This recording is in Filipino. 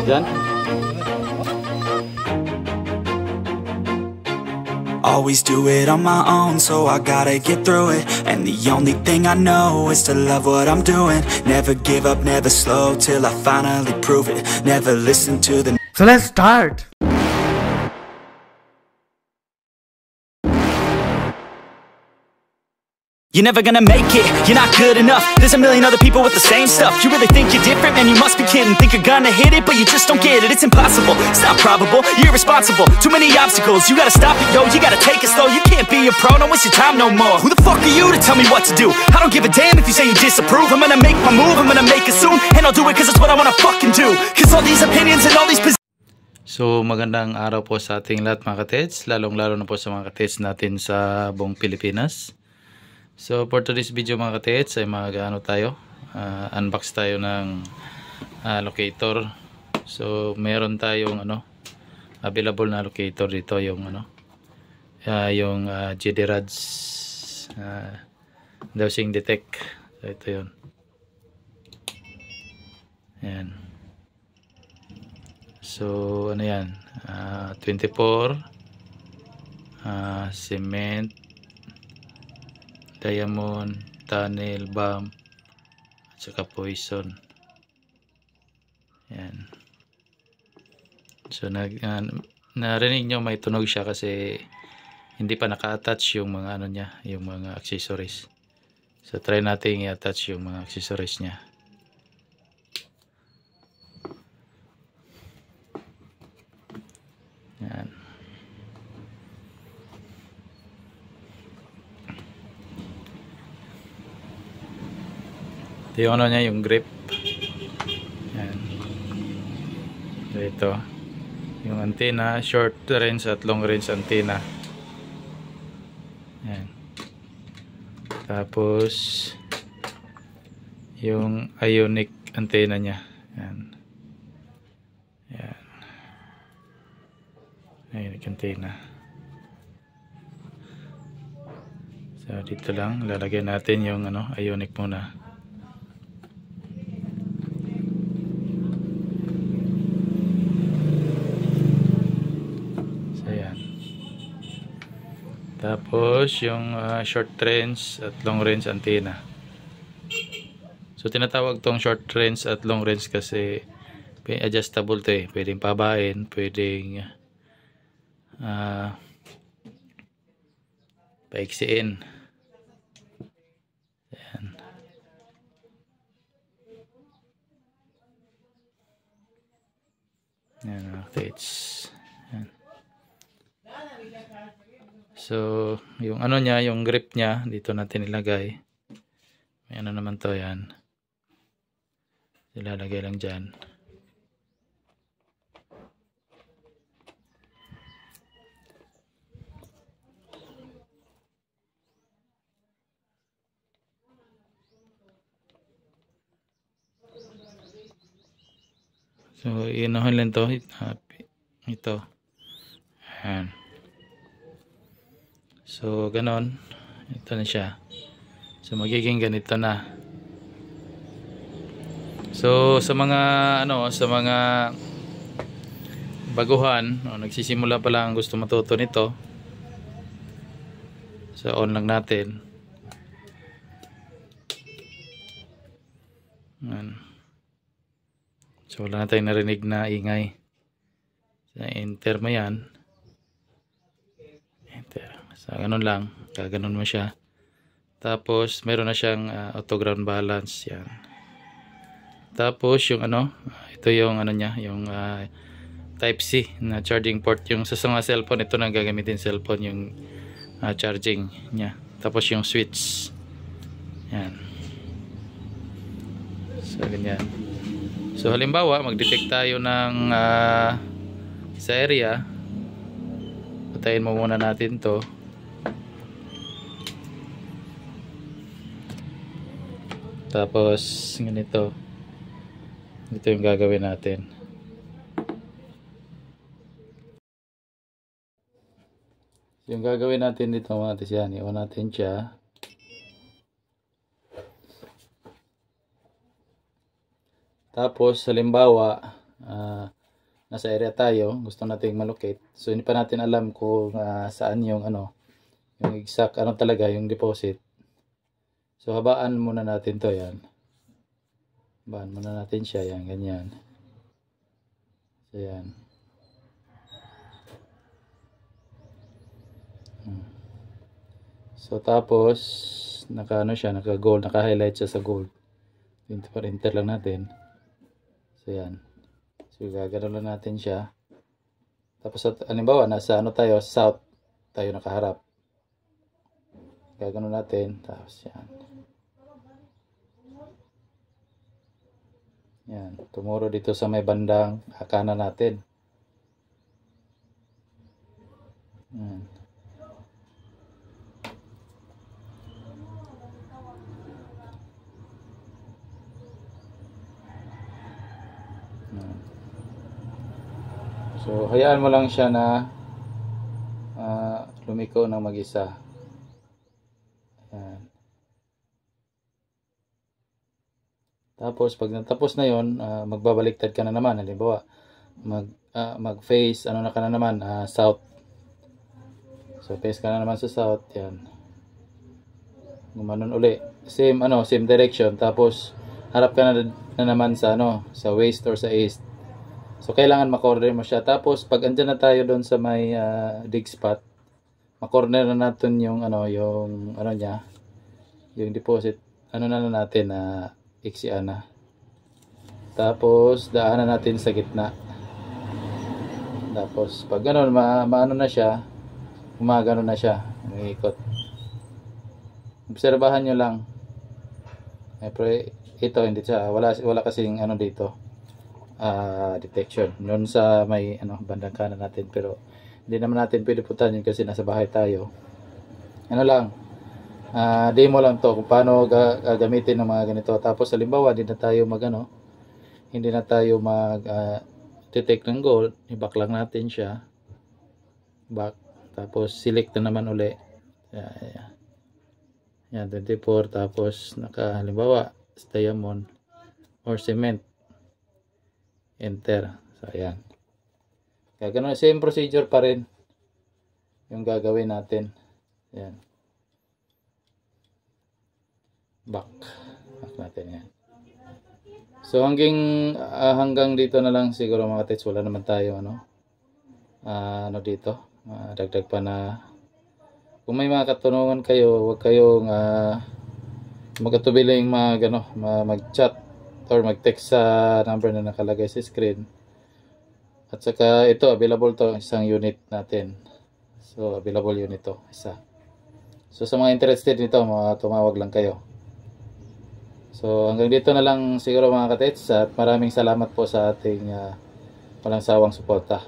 Diyan? Always do it on my own, so I gotta get through it. And the only thing I know is to love what I'm doing. Never give up, never slow, till I finally prove it. Never listen to the... So let's start. You're never gonna make it, you're not good enough. There's a million other people with the same stuff. You really think you're different? Man, you must be kidding. Think you're gonna hit it, but you just don't get it. It's impossible, it's not probable, you're irresponsible. Too many obstacles, you gotta stop it, yo. You gotta take it slow, you can't be a pro. Don't waste your time no more. Who the fuck are you to tell me what to do? I don't give a damn if you say you disapprove. I'm gonna make my move, I'm gonna make it soon. And I'll do it cause it's what I wanna fucking do. Cause all these opinions and all these So magandang araw po sa ating lahat mga katets, lalong-lalo na po sa mga katets natin sa buong Pilipinas. So for today's video mga katets ay unbox tayo ng locator. So meron tayong available na locator dito, yung yung GD Rods dowsing detect. So ito yun. Ayan. So ano yan, 24 cement, diamond, tunnel, bomb at saka poison. Yan. So narinig nyo may tunog siya kasi hindi pa naka-attach yung mga niya, yung mga accessories. So try natin i-attach yung mga accessories niya. Yan. Ito yung niya, yung grip. Yan. So ito yung antenna, short range at long range antenna. Yan. Tapos yung ionic antenna niya. Yan. Yan. Ionic antenna. So dito lang lalagyan natin yung ionic muna. Tapos yung short range at long range antenna. So tinatawag tong short range at long range kasi adjustable to eh. Pwedeng pabain, pwedeng paiksiin. Ayan. Ayan, okay. Ayan. So, yung niya, yung grip niya, dito natin ilagay. May naman to, yan. Ilalagay lang dyan. So, inuhin lang to. Ito. Ayan. So ganon, ito na siya. So magiging ganito na. So sa mga sa mga baguhan, nagsisimula pa lang gusto matuto nito. So on lang natin. Ayan. So wala na tayong narinig na ingay. So enter mo yan. Enter. So, ganun lang, gaganon mo siya. Tapos meron na siyang auto ground balance, yan. Tapos yung ito yung niya, yung type C na charging port. Yung sa mga cellphone, ito na gagamitin cellphone, yung charging niya. Tapos yung switch, yan. So ganyan. So halimbawa mag-detect tayo ng sa area. Patayin mo muna natin to. Tapos ganito. Ito yung gagawin natin. Yung gagawin natin dito mga tis yan. Iwan natin siya. Tapos halimbawa nasa area tayo, gusto nating malocate. So hindi pa natin alam kung saan yung yung exact talaga yung deposit. So habaan muna natin to, yan. Habaan muna natin siya, yan, ganyan. So yan. So tapos naka gold, naka-highlight siya sa gold. Enter lang natin. So yan. So gagano lang natin siya. Tapos halimbawa nasa tayo, south tayo nakaharap. Gagano natin, tapos yan. Yan, tumuro dito sa may bandang kanan natin. Yan. So, hayaan mo lang siya na lumiko ng mag-isa. Ayan. Tapos, pag natapos na yon, magbabaliktad ka na naman. Halimbawa, mag-face, ka na naman, south. So, face ka na naman sa south. Yan. Gumanon uli. Same direction. Tapos, harap ka na naman sa sa west or sa east. So, kailangan makorner mo siya. Tapos, pag andyan na tayo doon sa may dig spot, makorner na natin yung niya, yung deposit. Na natin iksian na. Tapos, daanan natin sa gitna. Tapos, pag maano na siya, gumagano na siya. Umiikot. Obserbahan nyo lang. Pero ito, hindi siya. Wala kasing dito. Detection noon sa may bandang kanan natin, pero hindi naman natin pwede puntahan yun kasi nasa bahay tayo. Demo lang to kung paano gagamitin ng mga ganito. Tapos halimbawa hindi na tayo mag detect ng gold, i-back lang natin siya, back, tapos select na naman uli. Yan, 24, tapos halimbawa diamond or cement, enter. So ayan, gagawin same procedure pa rin yung gagawin natin. Ayan, back natin yan. So hanggang dito na lang siguro mga tits. Wala naman tayo dito dagdag pa na. Kung may mga katanungan kayo, huwag kayong magatubiling mag-chat or mag-text sa number na nakalagay sa screen. At saka ito, available to, isang unit natin. So, available unit to, isa. So, sa mga interested nito, tumawag lang kayo. So, hanggang dito na lang siguro mga katets, at maraming salamat po sa ating walang sawang suporta.